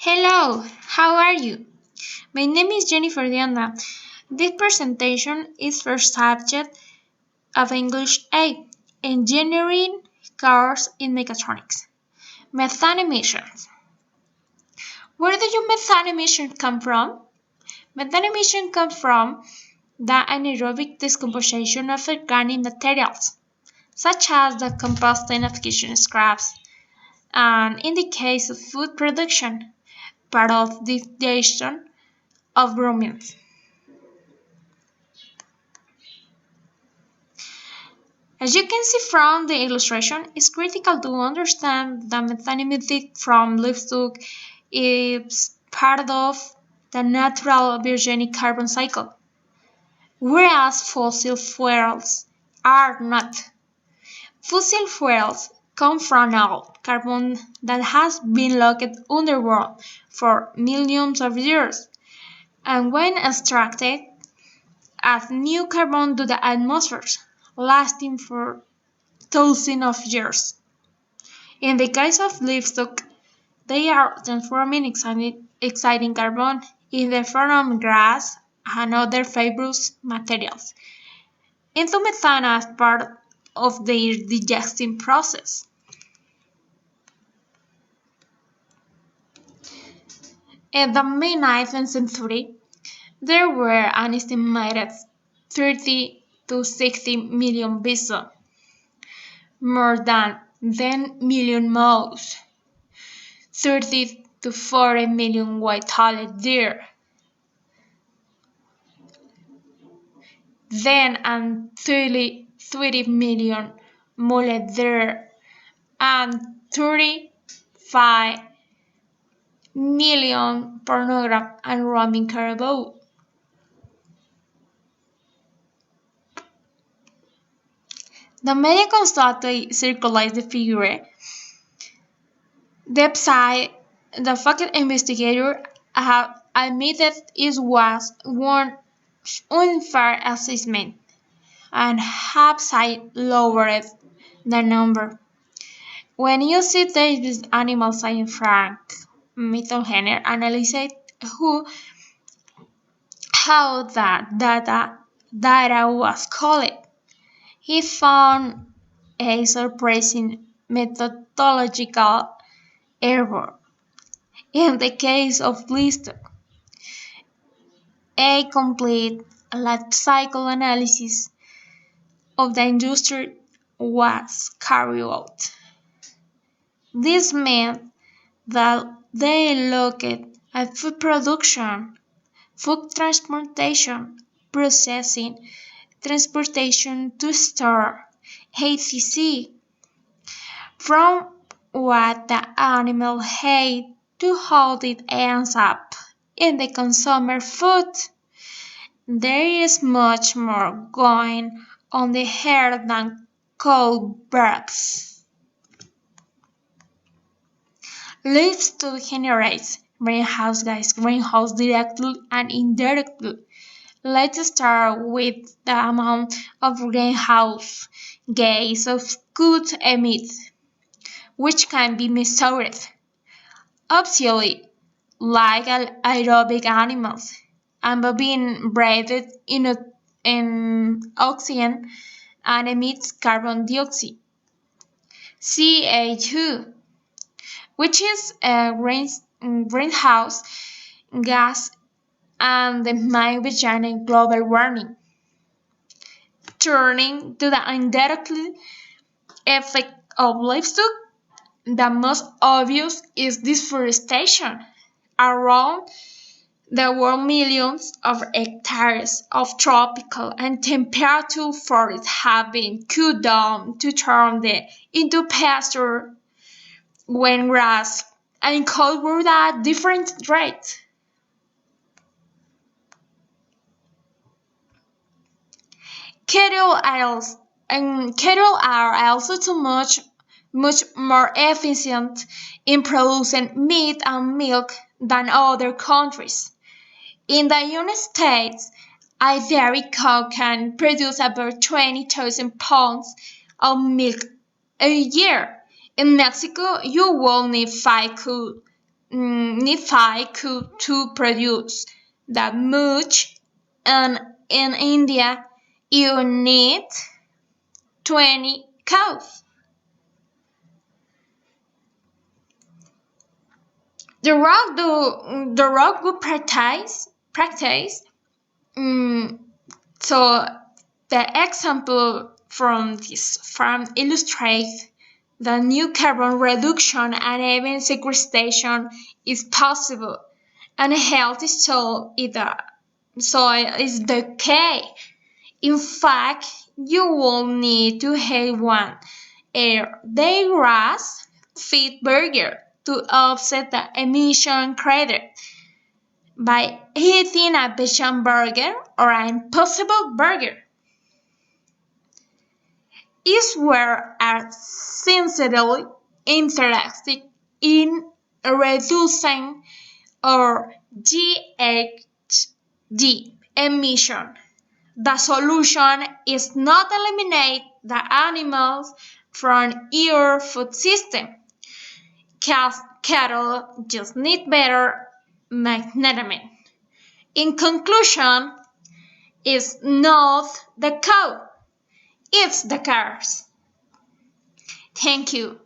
Hello, how are you? My name is Jennifer Dianda. This presentation is for subject of English A, Engineering Course in Mechatronics. Methane emissions. Where do your methane emissions come from? Methane emissions come from the anaerobic decomposition of organic materials, such as the composting of kitchen scraps, and in the case of food production, part of digestion of ruminants. As you can see from the illustration, it's critical to understand that methane emitted from livestock is part of the natural biogenic carbon cycle, whereas fossil fuels are not. Fossil fuels come from old carbon that has been locked underground for millions of years, and when extracted, add new carbon to the atmosphere, lasting for thousands of years. In the case of livestock, they are transforming exciting carbon in the form of grass and other fibrous materials into methane as part of their digesting process. In the mid-19th century, there were an estimated 30 to 60 million bison, more than 10 million mouse, 30 to 40 million white-tailed deer, then and 30 million mule deer, and 35 million pornograph and roaming caribou. The media constantly circulates the figure. The website, the fact investigator have admitted it was one unfair assessment and have lowered the number. When you see this animal science Frank Methane analyzed how that data was collected, he found a surprising methodological error. In the case of livestock, a complete life cycle analysis of the industry was carried out. This meant that they looked at food production, food transportation, processing, transportation to store, ACC, from what the animal ate to how it ends up in the consumer food. There is much more going on here than cold breaths. Livestock generates greenhouse gas greenhouse directly and indirectly. Let's start with the amount of greenhouse gas of goods emit, which can be measured. Obviously, like aerobic animals, amphibians breathe in oxygen and emit carbon dioxide, CO2, which is a greenhouse gas and the main beginning global warming. Turning to the indirect effect of livestock, the most obvious is deforestation. Around the world, millions of hectares of tropical and temperate forests have been cut down to turn them into pasture when grass and covered at different rates. Cattle are also too much more efficient in producing meat and milk than other countries. In the United States, a dairy cow can produce about 20,000 pounds of milk a year. In Mexico, you will need 5 cows need 5 cows to produce that much, and in India you need 20 cows. The rock good practice. Mm, so the example from this farm illustrates that new carbon reduction and even sequestration is possible, and healthy soil is the key. In fact, you will need to have one day grass feed burger to offset the emission credit. By eating a vegan burger or an impossible burger is where are sincerely interested in reducing our GHG emission. The solution is not eliminate the animals from your food system. Cattle just need better management. In conclusion, it's not the cow, it's the cars. Thank you.